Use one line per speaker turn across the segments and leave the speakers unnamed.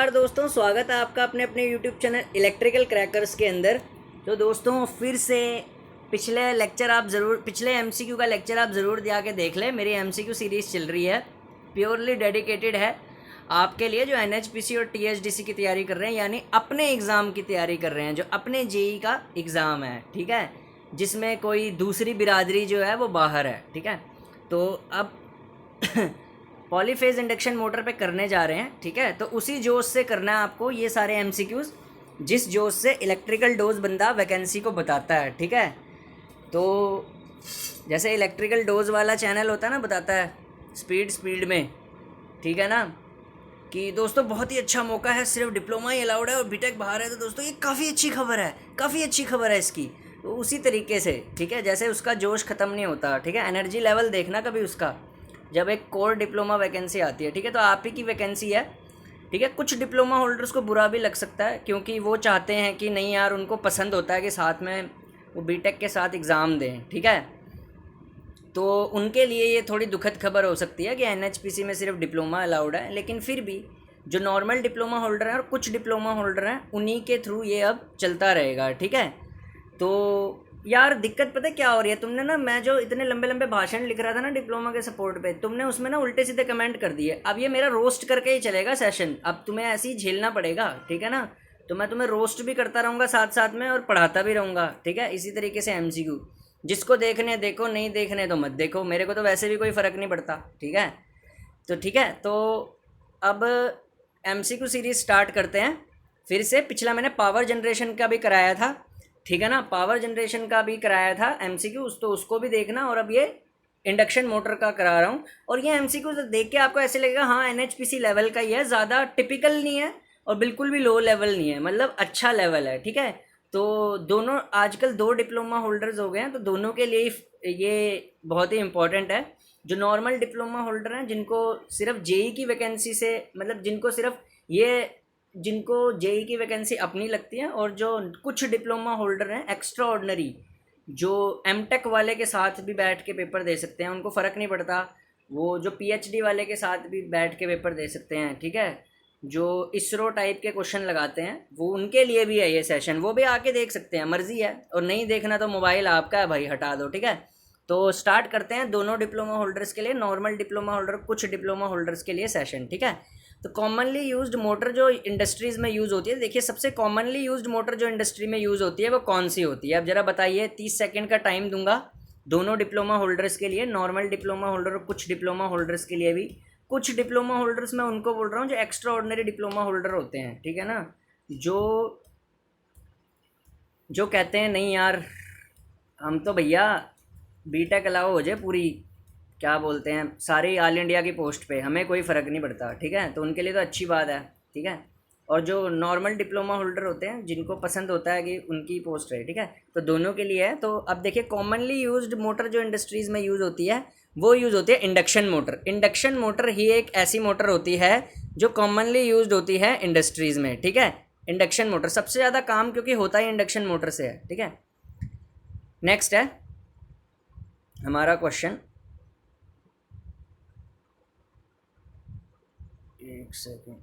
नमस्कार दोस्तों, स्वागत है आपका अपने अपने यूट्यूब चैनल इलेक्ट्रिकल क्रैकर्स के अंदर। तो दोस्तों फिर से पिछले एमसीक्यू का लेक्चर आप ज़रूर जाके देख लें। मेरी एमसीक्यू सीरीज़ चल रही है, प्योरली डेडिकेटेड है आपके लिए जो एनएचपीसी और टीएचडीसी की तैयारी कर रहे हैं, यानी अपने एग्ज़ाम की तैयारी कर रहे हैं, जो अपने जेई का एग्ज़ाम है, ठीक है, जिसमें कोई दूसरी बिरादरी जो है वो बाहर है, ठीक है। तो अब पॉलीफेज इंडक्शन मोटर पे करने जा रहे हैं, ठीक है। तो उसी जोश से करना है आपको ये सारे एमसीक्यूज़, जिस जोश से इलेक्ट्रिकल डोज बंदा वैकेंसी को बताता है, ठीक है। तो जैसे इलेक्ट्रिकल डोज वाला चैनल होता है ना, बताता है स्पीड में, ठीक है ना, कि दोस्तों बहुत ही अच्छा मौका है, सिर्फ डिप्लोमा ही अलाउड है और बीटेक बाहर है। तो दोस्तों ये काफ़ी अच्छी खबर है इसकी। तो उसी तरीके से, ठीक है, जैसे उसका जोश ख़त्म नहीं होता, ठीक है। एनर्जी लेवल देखना कभी उसका, जब एक कोर डिप्लोमा वैकेंसी आती है, ठीक है, तो आप ही की वैकेंसी है, ठीक है। कुछ डिप्लोमा होल्डर्स को बुरा भी लग सकता है, क्योंकि वो चाहते हैं कि नहीं यार, उनको पसंद होता है कि साथ में वो बीटेक के साथ एग्ज़ाम दें, ठीक है। तो उनके लिए ये थोड़ी दुखद खबर हो सकती है कि एनएचपीसी में सिर्फ डिप्लोमा अलाउड है, लेकिन फिर भी जो नॉर्मल डिप्लोमा होल्डर हैं और कुछ डिप्लोमा होल्डर हैं, उन्हीं के थ्रू ये अब चलता रहेगा, ठीक है। तो यार दिक्कत पता है क्या हो रही है, तुमने ना, मैं जो इतने लंबे लंबे भाषण लिख रहा था ना डिप्लोमा के सपोर्ट पे, तुमने उसमें ना उल्टे सीधे कमेंट कर दिए। अब ये मेरा रोस्ट करके ही चलेगा सेशन, अब तुम्हें ऐसे ही झेलना पड़ेगा, ठीक है ना। तो मैं तुम्हें रोस्ट भी करता रहूँगा साथ साथ में और पढ़ाता भी रहूँगा, ठीक है। इसी तरीके से एमसीक्यू जिसको देखने देखो, नहीं देखने तो मत देखो, मेरे को तो वैसे भी कोई फ़र्क नहीं पड़ता, ठीक है। तो ठीक है, तो अब एमसीक्यू सीरीज़ स्टार्ट करते हैं फिर से। पिछला मैंने पावर जनरेशन का भी कराया था, ठीक है ना, पावर जनरेशन का भी कराया था एमसीक्यू, तो उसको भी देखना। और अब ये इंडक्शन मोटर का करा रहा हूँ, और ये एमसीक्यू देख के आपको ऐसे लगेगा हाँ एनएचपीसी लेवल का ही है, ज़्यादा टिपिकल नहीं है और बिल्कुल भी लो लेवल नहीं है, मतलब अच्छा लेवल है, ठीक है। तो दोनों आजकल 2 डिप्लोमा होल्डर्स हो गए हैं, तो दोनों के लिए ये बहुत ही इम्पोर्टेंट है। जो नॉर्मल डिप्लोमा होल्डर हैं, जिनको सिर्फ जेई की वैकेंसी से, मतलब जिनको जेई की वैकेंसी अपनी लगती है, और जो कुछ डिप्लोमा होल्डर हैं एक्स्ट्रा ऑर्डिनरी, जो एमटेक वाले के साथ भी बैठ के पेपर दे सकते हैं, उनको फ़र्क नहीं पड़ता, वो जो पीएचडी वाले के साथ भी बैठ के पेपर दे सकते हैं, ठीक है। जो इसरो टाइप के क्वेश्चन लगाते हैं, वो उनके लिए भी है ये सेशन, वो भी आके देख सकते हैं, मर्जी है। और नहीं देखना तो मोबाइल आपका है भाई, हटा दो, ठीक है। तो स्टार्ट करते हैं दोनों डिप्लोमा होल्डर्स के लिए, नॉर्मल डिप्लोमा होल्डर, कुछ डिप्लोमा होल्डर्स के लिए सेशन, ठीक है। तो कॉमनली यूज्ड मोटर जो इंडस्ट्रीज़ में यूज़ होती है, देखिए सबसे कॉमनली यूज्ड मोटर जो इंडस्ट्री में यूज़ होती है वो कौन सी होती है, अब ज़रा बताइए। 30 सेकंड का टाइम दूंगा दोनों डिप्लोमा होल्डर्स के लिए, नॉर्मल डिप्लोमा होल्डर और कुछ डिप्लोमा होल्डर्स के लिए भी। कुछ डिप्लोमा होल्डर्स मैं उनको बोल रहा हूँ जो एक्स्ट्रा ऑर्डिनरी डिप्लोमा होल्डर होते हैं, ठीक है ना, जो कहते हैं नहीं यार, हम तो भैया बीटेक अलाउ हो जाए पूरी, क्या बोलते हैं, सारी ऑल इंडिया की पोस्ट पे, हमें कोई फ़र्क नहीं पड़ता, ठीक है। तो उनके लिए तो अच्छी बात है, ठीक है। और जो नॉर्मल डिप्लोमा होल्डर होते हैं, जिनको पसंद होता है कि उनकी पोस्ट रहे, ठीक है, तो दोनों के लिए है। तो अब देखिए, कॉमनली यूज्ड मोटर जो इंडस्ट्रीज़ में यूज़ होती है, वो यूज़ होती है इंडक्शन मोटर। इंडक्शन मोटर ही एक ऐसी मोटर होती है जो कॉमनली यूज्ड होती है इंडस्ट्रीज़ में, ठीक है। इंडक्शन मोटर सबसे ज़्यादा काम क्योंकि होता ही इंडक्शन मोटर से है, ठीक है। नेक्स्ट है हमारा क्वेश्चन, एक सेकेंड,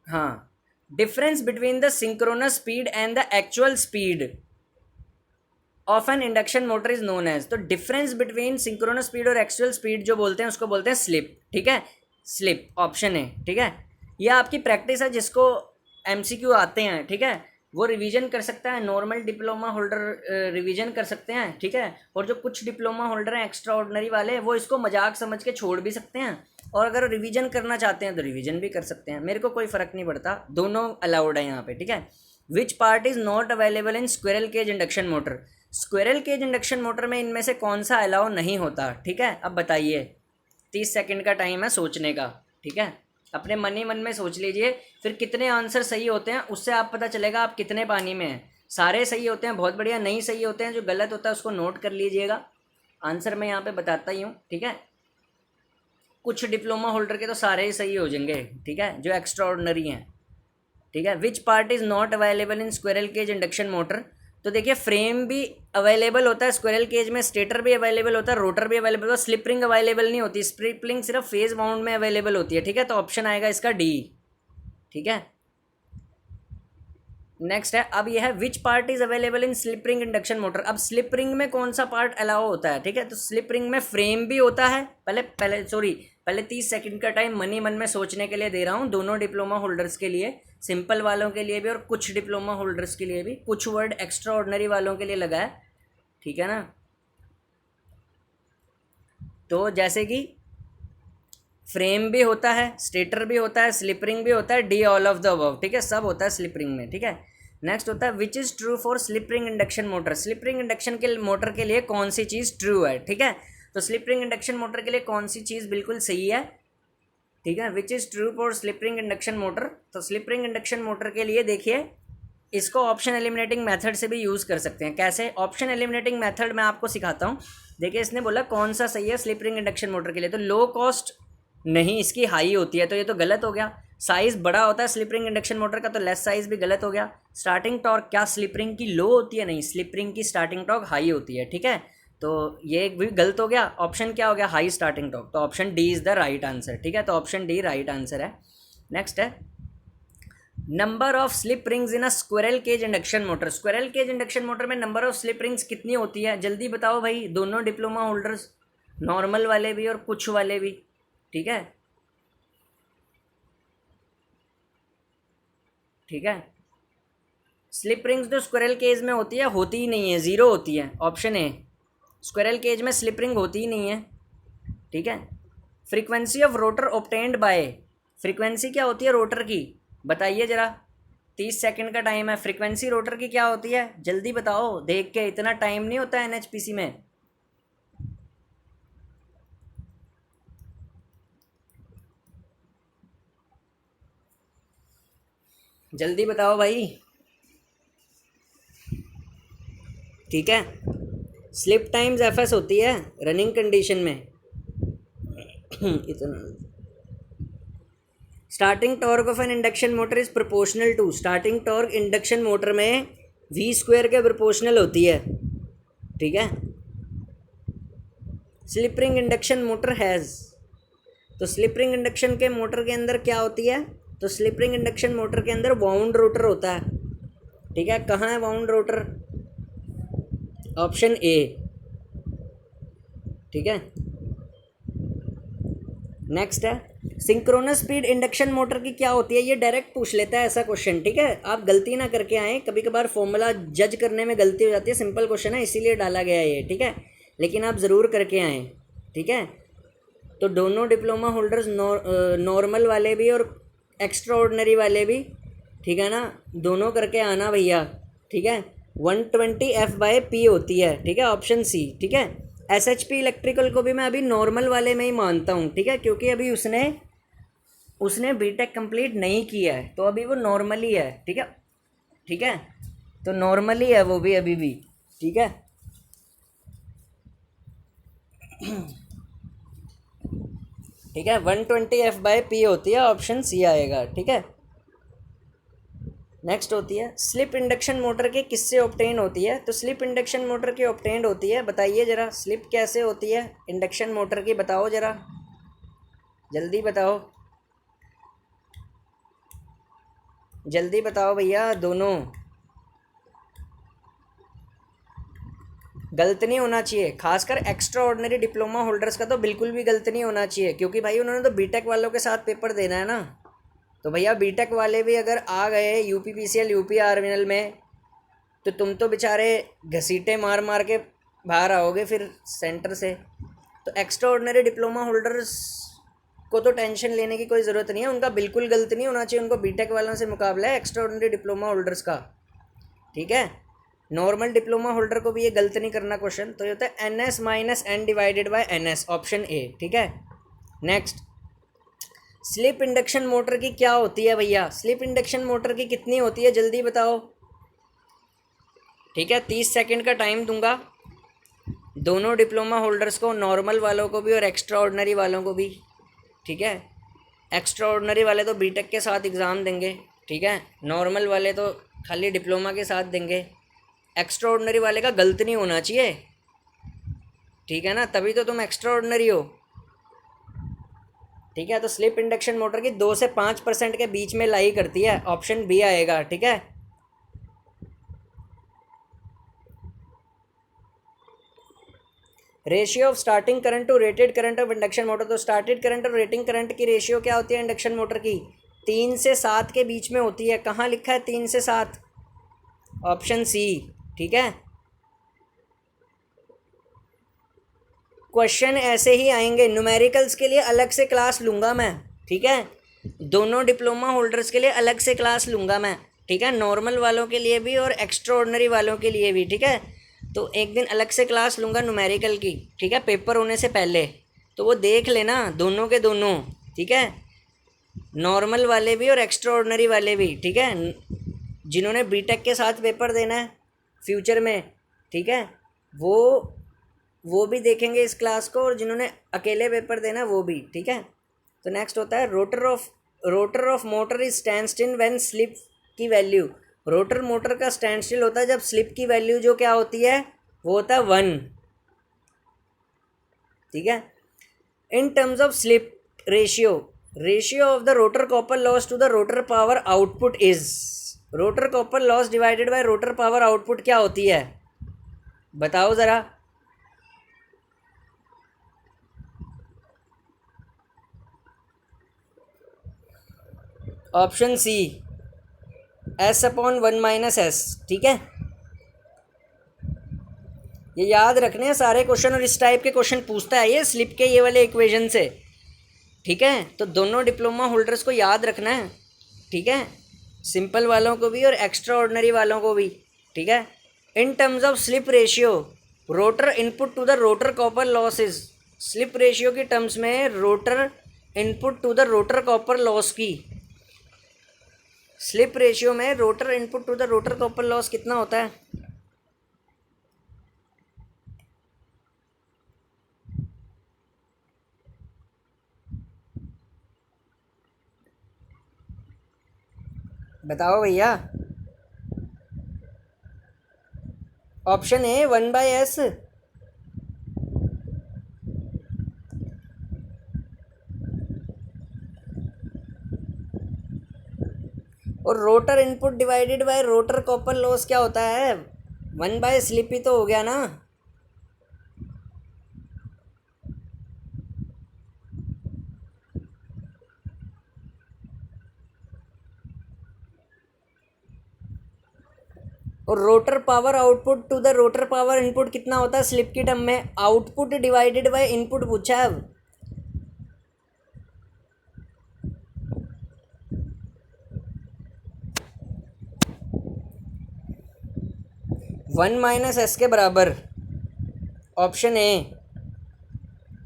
हाँ, difference between the synchronous speed and the actual speed of an induction motor is known as. तो डिफरेंस बिटवीन सिंक्रोनस स्पीड और एक्चुअल स्पीड जो बोलते हैं उसको बोलते हैं स्लिप, ठीक है। स्लिप ऑप्शन है, ठीक है। यह आपकी प्रैक्टिस है, जिसको एमसीक्यू आते हैं, ठीक है, वो रिवीजन कर सकता है, नॉर्मल डिप्लोमा होल्डर रिवीजन कर सकते हैं, ठीक है। और जो कुछ डिप्लोमा होल्डर हैं एक्स्ट्रा ऑर्डिनरी वाले, वो इसको मजाक समझ के छोड़ भी सकते हैं, और अगर रिवीजन करना चाहते हैं तो रिवीजन भी कर सकते हैं, मेरे को कोई फ़र्क नहीं पड़ता, दोनों अलाउड है यहाँ पे, ठीक है। Which part is not available in squirrel cage induction motor. Squirrel cage induction motor में इनमें से कौन सा अलाउ नहीं होता, ठीक है। अब बताइए, 30 सेकंड का टाइम है सोचने का, ठीक है। अपने मन ही मन में सोच लीजिए, फिर कितने आंसर सही होते हैं उससे आप पता चलेगा आप कितने पानी में हैं। सारे सही होते हैं, बहुत बढ़िया, नहीं सही होते हैं, जो गलत होता है उसको नोट कर लीजिएगा। आंसर मैं यहाँ पे बताता ही हूँ, ठीक है। कुछ डिप्लोमा होल्डर के तो सारे ही सही हो जाएंगे, ठीक है, जो एक्स्ट्रा ऑर्डिनरी हैं, ठीक है। Which part is not available in squirrel cage induction motor. तो देखिए, फ्रेम भी अवेलेबल होता है स्क्विरल केज में, स्टेटर भी अवेलेबल होता है, रोटर भी अवेलेबल होता है, स्लिप रिंग अवेलेबल नहीं होती, स्लिप रिंग सिर्फ फेज माउंट में अवेलेबल होती है, ठीक है। तो ऑप्शन आएगा इसका डी, ठीक है। नेक्स्ट है, अब यह है which part is available in slip ring induction motor. अब स्लिप रिंग में कौन सा पार्ट अलाउ होता है, ठीक है। तो स्लिप रिंग में फ्रेम भी होता है, पहले 30 सेकंड का टाइम मनी मन में सोचने के लिए दे रहा हूँ, दोनों डिप्लोमा होल्डर्स के लिए, सिंपल वालों के लिए भी और कुछ डिप्लोमा होल्डर्स के लिए भी, कुछ वर्ड एक्स्ट्रा ऑर्डिनरी वालों के लिए लगा है, ठीक है ना। तो जैसे कि फ्रेम भी होता है, स्टेटर भी होता है, स्लिप रिंग भी होता है, D all of the above, ठीक है, सब होता है स्लिप रिंग में, ठीक है। नेक्स्ट होता है which is true for slip ring induction motor. Slip ring induction के मोटर के लिए कौन सी चीज़ ट्रू है, ठीक है। तो स्लिप रिंग इंडक्शन मोटर के लिए कौन सी चीज़ बिल्कुल सही है, ठीक है, which is true for slip ring induction motor. तो स्लिप रिंग इंडक्शन मोटर के लिए देखिए, इसको ऑप्शन एलिमिनेटिंग मेथड से भी यूज़ कर सकते हैं। कैसे? ऑप्शन एलिमिनेटिंग मेथड मैं आपको सिखाता हूँ। देखिए, इसने बोला कौन सा सही है स्लिप रिंग इंडक्शन मोटर के लिए, तो लो कॉस्ट नहीं, इसकी हाई होती है, तो ये तो गलत हो गया। साइज़ बड़ा होता है स्लिप रिंग इंडक्शन मोटर का, तो लेस साइज़ भी गलत हो गया। स्टार्टिंग टॉर्क क्या स्लिप रिंग की लो होती है? नहीं, स्लिप रिंग की स्टार्टिंग टॉर्क हाई होती है, ठीक है। तो ये भी गलत हो गया। ऑप्शन क्या हो गया? High starting torque. तो option D is the right answer, ठीक है। तो ऑप्शन डी राइट आंसर है। नेक्स्ट है number of slip rings in a squirrel cage induction motor. Squirrel cage induction motor में नंबर ऑफ स्लिप रिंग्स कितनी होती है? जल्दी बताओ भाई, दोनों डिप्लोमा होल्डर्स, नॉर्मल वाले भी और कुछ वाले भी, ठीक है, ठीक है। स्लिप रिंग्स तो स्क्विरल केज में होती ही नहीं है, ज़ीरो होती है। ऑप्शन ए, स्क्विरल केज में स्लिप रिंग होती ही नहीं है, ठीक है। Frequency of rotor obtained by, frequency क्या होती है रोटर की, बताइए ज़रा। 30 सेकंड का टाइम है, फ्रीक्वेंसी रोटर की क्या होती है? जल्दी बताओ, देख के, इतना टाइम नहीं होता है एनएचपीसी में। जल्दी बताओ भाई, ठीक है। स्लिप टाइम्स एफएस होती है रनिंग कंडीशन में। इतना starting torque of an induction motor is proportional to, starting torque induction motor में वी स्क्वायर के प्रोपोर्शनल होती है, ठीक है। Slip ring induction motor has, तो स्लिप रिंग इंडक्शन के मोटर के अंदर क्या होती है? तो स्लिप रिंग इंडक्शन मोटर के अंदर वाउंड रोटर होता है, ठीक है। कहाँ है वाउंड रोटर? ऑप्शन ए, ठीक है। नेक्स्ट है सिंक्रोनस स्पीड इंडक्शन मोटर की क्या होती है? ये डायरेक्ट पूछ लेता है ऐसा क्वेश्चन, ठीक है। आप गलती ना करके आए, कभी कभार फॉर्मूला जज करने में गलती हो जाती है, सिंपल क्वेश्चन है इसीलिए डाला गया है ये, ठीक है, लेकिन आप ज़रूर करके आएँ, ठीक है। तो दोनों डिप्लोमा होल्डर्स, नॉर्मल वाले भी और एक्स्ट्रा ऑर्डिनरी वाले भी, ठीक है ना, दोनों करके आना भैया, ठीक है। 120F/P होती है, ठीक है, ऑप्शन सी, ठीक है। SHP इलेक्ट्रिकल को भी मैं अभी नॉर्मल वाले में ही मानता हूँ, ठीक है, क्योंकि अभी उसने बीटेक कंप्लीट नहीं किया है, तो अभी वो नॉर्मली है, ठीक है, ठीक है। तो नॉर्मली है वो भी अभी भी, ठीक है। ठीक है, 120F/P होती है, ऑप्शन सी आएगा, ठीक है। नेक्स्ट होती है स्लिप इंडक्शन मोटर की किससे ऑब्टेन होती है? तो स्लिप इंडक्शन मोटर की ऑब्टेन होती है, बताइए ज़रा, स्लिप कैसे होती है इंडक्शन मोटर की, बताओ ज़रा, जल्दी बताओ, जल्दी बताओ भैया, दोनों गलत नहीं होना चाहिए, खासकर एक्स्ट्रा ऑर्डिनरी डिप्लोमा होल्डर्स का तो बिल्कुल भी गलत नहीं होना चाहिए, क्योंकि भाई उन्होंने तो बीटेक वालों के साथ पेपर देना है ना। तो भैया बीटेक वाले भी अगर आ गए यूपीपीसीएल यूपीआरएमएल में, तो तुम तो बेचारे घसीटे मार मार के बाहर आओगे फिर सेंटर से। तो एक्स्ट्रा ऑर्डिनरी डिप्लोमा होल्डर्स को तो टेंशन लेने की कोई ज़रूरत नहीं है, उनका बिल्कुल गलत नहीं होना चाहिए, उनको बीटेक वालों से मुकाबला है एक्स्ट्रा ऑर्डिनरी डिप्लोमा होल्डर्स का, ठीक है। नॉर्मल डिप्लोमा होल्डर को भी ये गलत नहीं करना क्वेश्चन। तो ये होता है NS - N divided by NS, option A, ठीक है। नेक्स्ट, स्लिप इंडक्शन मोटर की क्या होती है भैया? स्लिप इंडक्शन मोटर की कितनी होती है, जल्दी बताओ, ठीक है। 30 सेकंड का टाइम दूंगा, दोनों डिप्लोमा होल्डर्स को, नॉर्मल वालों को भी और एक्स्ट्रा ऑर्डिनरी वालों को भी, ठीक है। एक्स्ट्रा ऑर्डिनरी वाले तो बीटेक के साथ एग्ज़ाम देंगे, ठीक है, नॉर्मल वाले तो खाली डिप्लोमा के साथ देंगे। एक्स्ट्रा ऑर्डिनरी वाले का गलत नहीं होना चाहिए, ठीक है ना, तभी तो तुम एक्स्ट्रा ऑर्डिनरी हो, ठीक है। तो स्लिप इंडक्शन मोटर की 2 से 5% के बीच में लाई करती है, ऑप्शन बी आएगा। ठीक है। Ratio of starting current to rated current of induction motor, तो स्टार्टेड करंट और रेटिंग करंट की रेशियो क्या होती है इंडक्शन मोटर की? 3 से 7 के बीच में होती है। कहाँ लिखा है 3 से 7? Option C. ठीक है। क्वेश्चन ऐसे ही आएंगे, न्यूमेरिकल्स के लिए अलग से क्लास लूँगा मैं। ठीक है। दोनों डिप्लोमा होल्डर्स के लिए अलग से क्लास लूँगा मैं। ठीक है। नॉर्मल वालों के लिए भी और एक्स्ट्रा ऑर्डिनरी वालों के लिए भी। ठीक है। तो एक दिन अलग से क्लास लूँगा न्यूमेरिकल की। ठीक है। पेपर होने से पहले तो वो देख लेना, दोनों के दोनों। ठीक है। नॉर्मल वाले भी और एक्स्ट्रा ऑर्डिनरी वाले भी। ठीक है। जिन्होंने बीटेक के साथ पेपर देना है फ्यूचर में, ठीक है, वो भी देखेंगे इस क्लास को, और जिन्होंने अकेले पेपर देना है वो भी। ठीक है। तो नेक्स्ट होता है rotor of motor is stand still when slip की वैल्यू। रोटर मोटर का स्टैंड स्टिल होता है जब स्लिप की वैल्यू जो क्या होती है वो होता है 1। ठीक है। In terms of slip ratio of the rotor copper loss to the rotor power output is. Rotor copper loss divided by rotor power output क्या होती है, बताओ ज़रा। Option C, S/1 - S। ठीक है। ये याद रखने हैं सारे क्वेश्चन, और इस टाइप के क्वेश्चन पूछता है ये स्लिप के ये वाले इक्वेशन से। ठीक है। तो दोनों डिप्लोमा होल्डर्स को याद रखना है। ठीक है। सिंपल वालों को भी और एक्स्ट्रा ऑर्डिनरी वालों को भी। ठीक है। In terms of slip ratio rotor input to the rotor copper losses. Slip ratio की टर्म्स में rotor input to the rotor copper loss की, स्लिप रेशियो में rotor input to the rotor copper loss कितना होता है? बताओ भैया। Option A 1/S। और rotor input divided by rotor copper loss क्या होता है? 1/स्लिप ही तो हो गया ना। और rotor power output to the rotor power input कितना होता है स्लिप की टर्म में? आउटपुट डिवाइडेड बाय इनपुट पूछा है। 1 - S के बराबर, ऑप्शन ए।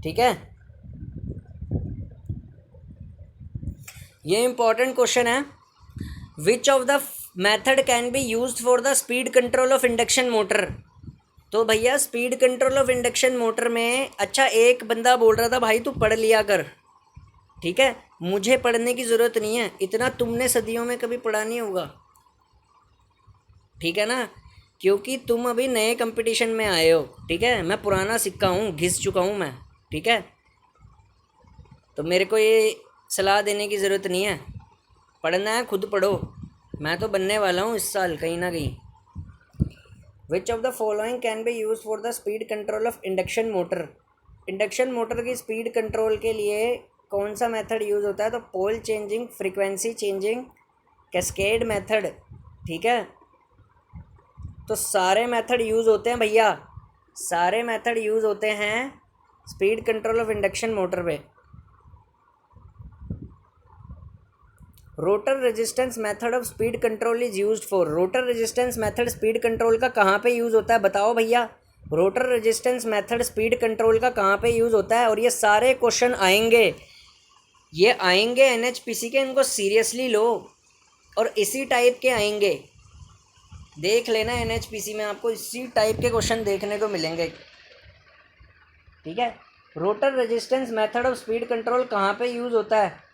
ठीक है। ये इंपॉर्टेंट क्वेश्चन है। विच of the method can be used for the speed control of induction motor. तो भैया speed control of induction motor में, अच्छा एक बंदा बोल रहा था भाई तू पढ़ लिया कर। ठीक है। मुझे पढ़ने की ज़रूरत नहीं है, इतना तुमने सदियों में कभी पढ़ा नहीं होगा। ठीक है ना, क्योंकि तुम अभी नए कंपटीशन में आए हो। ठीक है। मैं पुराना सिक्का हूँ, घिस चुका हूँ मैं। ठीक है। तो मेरे को ये सलाह देने की ज़रूरत नहीं है, पढ़ना है खुद पढ़ो। मैं तो बनने वाला हूँ इस साल कहीं ना कहीं। Which of the following can be use for the speed control of induction motor. Induction motor की स्पीड कंट्रोल के लिए कौन सा मेथड यूज़ होता है? तो pole changing, frequency changing, cascade method. ठीक है। तो सारे मेथड यूज़ होते हैं भैया, सारे मेथड यूज़ होते हैं speed control of induction motor पे। Rotor resistance method of speed control is used for. Rotor resistance method speed control का कहाँ पे यूज़ होता है बताओ भैया। Rotor resistance method speed control का कहाँ पे यूज़ होता है? और ये सारे क्वेश्चन आएंगे, ये आएंगे एनएचपीसी के, इनको सीरियसली लो। और इसी टाइप के आएंगे, देख लेना एनएचपीसी में आपको इसी टाइप के क्वेश्चन देखने को मिलेंगे। ठीक है। Rotor resistance method of speed control कहाँ पे यूज़ होता है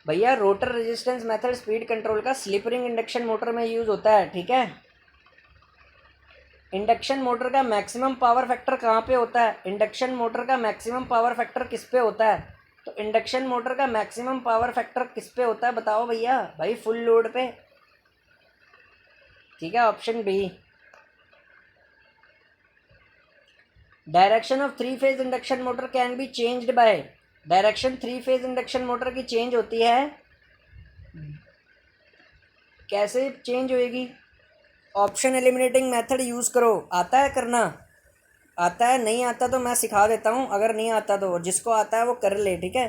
भैया? Rotor resistance method speed control का स्लिप रिंग इंडक्शन मोटर में यूज़ होता है। ठीक है। इंडक्शन मोटर का मैक्सिमम पावर फैक्टर कहाँ पे होता है? इंडक्शन मोटर का मैक्सिमम पावर फैक्टर किस पे होता है? तो इंडक्शन मोटर का मैक्सिमम पावर फैक्टर किस पे होता है बताओ भैया? भाई फुल लोड पे। ठीक है, option B. Direction of three phase induction motor can be changed by. Direction three phase induction motor की चेंज होती है, कैसे चेंज होएगी? ऑप्शन एलिमिनेटिंग मेथड यूज़ करो। आता है करना? आता है? नहीं आता तो मैं सिखा देता हूँ, अगर नहीं आता तो जिसको आता है वो कर ले। ठीक है,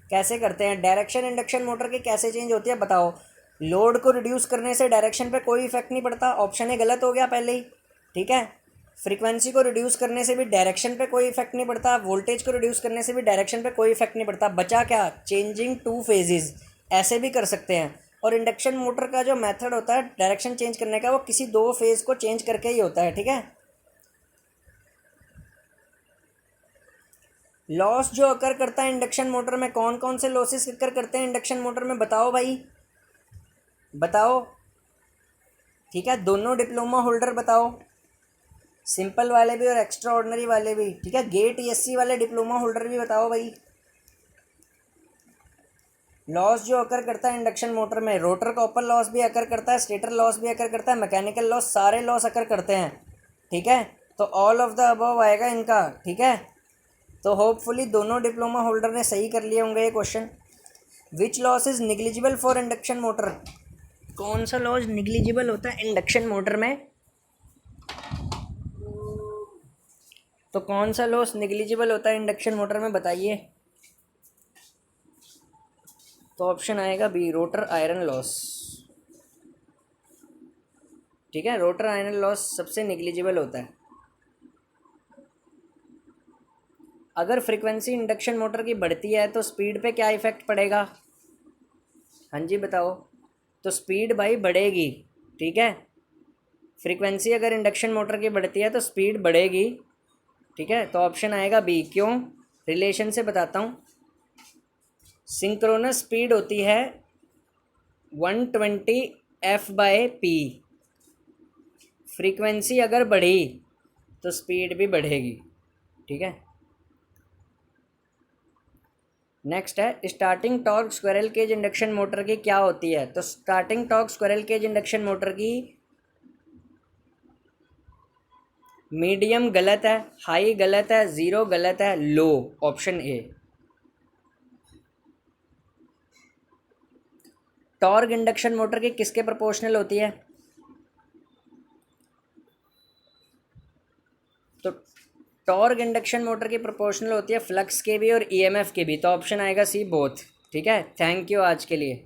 कैसे करते हैं? डायरेक्शन इंडक्शन मोटर की कैसे चेंज होती है बताओ? लोड को रिड्यूस करने से डायरेक्शन पे कोई इफेक्ट नहीं पड़ता, ऑप्शन ए गलत हो गया पहले ही। ठीक है, फ्रीक्वेंसी को रिड्यूस करने से भी डायरेक्शन पे कोई इफेक्ट नहीं पड़ता, वोल्टेज को रिड्यूस करने से भी डायरेक्शन पे कोई इफेक्ट नहीं पड़ता। बचा क्या? चेंजिंग टू फेजेस, ऐसे भी कर सकते हैं। और इंडक्शन मोटर का जो मेथड होता है डायरेक्शन चेंज करने का, वो किसी दो फेज को चेंज करके ही होता है। ठीक है, लॉस जो अकर करता है इंडक्शन मोटर में, कौन कौन से लॉसेस अकर करते हैं इंडक्शन मोटर में बताओ भाई, बताओ। ठीक है, दोनों डिप्लोमा होल्डर बताओ, सिंपल वाले भी और एक्स्ट्रा ऑर्डिनरी वाले भी। ठीक है, गेट ईएससी वाले डिप्लोमा होल्डर भी बताओ भाई। लॉस जो अकर करता है इंडक्शन मोटर में, रोटर कॉपर लॉस भी अकर करता है, स्टेटर लॉस भी अकर करता है, मैकेनिकल लॉस, सारे लॉस अकर करते हैं। ठीक है, तो ऑल ऑफ द अबव आएगा इनका। ठीक है, तो होपफुली दोनों डिप्लोमा होल्डर ने सही कर लिए होंगे ये question. Which loss is negligible for induction motor? कौन सा लॉस निग्लिजिबल होता है इंडक्शन मोटर में? तो कौन सा लॉस निग्लिजिबल होता है इंडक्शन मोटर में बताइए? तो ऑप्शन आएगा बी, रोटर आयरन लॉस। ठीक है, रोटर आयरन लॉस सबसे निग्लिजिबल होता है। अगर फ्रीक्वेंसी इंडक्शन मोटर की बढ़ती है तो स्पीड पे क्या इफेक्ट पड़ेगा? हाँ जी बताओ। तो स्पीड भाई बढ़ेगी। ठीक है, फ्रीक्वेंसी अगर इंडक्शन मोटर की बढ़ती है तो स्पीड बढ़ेगी। ठीक है, तो ऑप्शन आएगा बी। क्यों? रिलेशन से बताता हूँ। सिंक्रोनस स्पीड होती है 120 F/P। फ्रीक्वेंसी अगर बढ़ी तो स्पीड भी बढ़ेगी। ठीक है, नेक्स्ट है starting torque squirrel cage induction motor की क्या होती है? तो starting torque squirrel cage induction motor की मीडियम गलत है, हाई गलत है, ज़ीरो गलत है, low option A. Torque induction motor की किसके प्रोपोर्शनल होती है? तो टॉर्क इंडक्शन मोटर की प्रोपोर्शनल होती है फ्लक्स के भी और ईएमएफ के भी। तो ऑप्शन आएगा सी, बोथ। ठीक है, थैंक यू आज के लिए।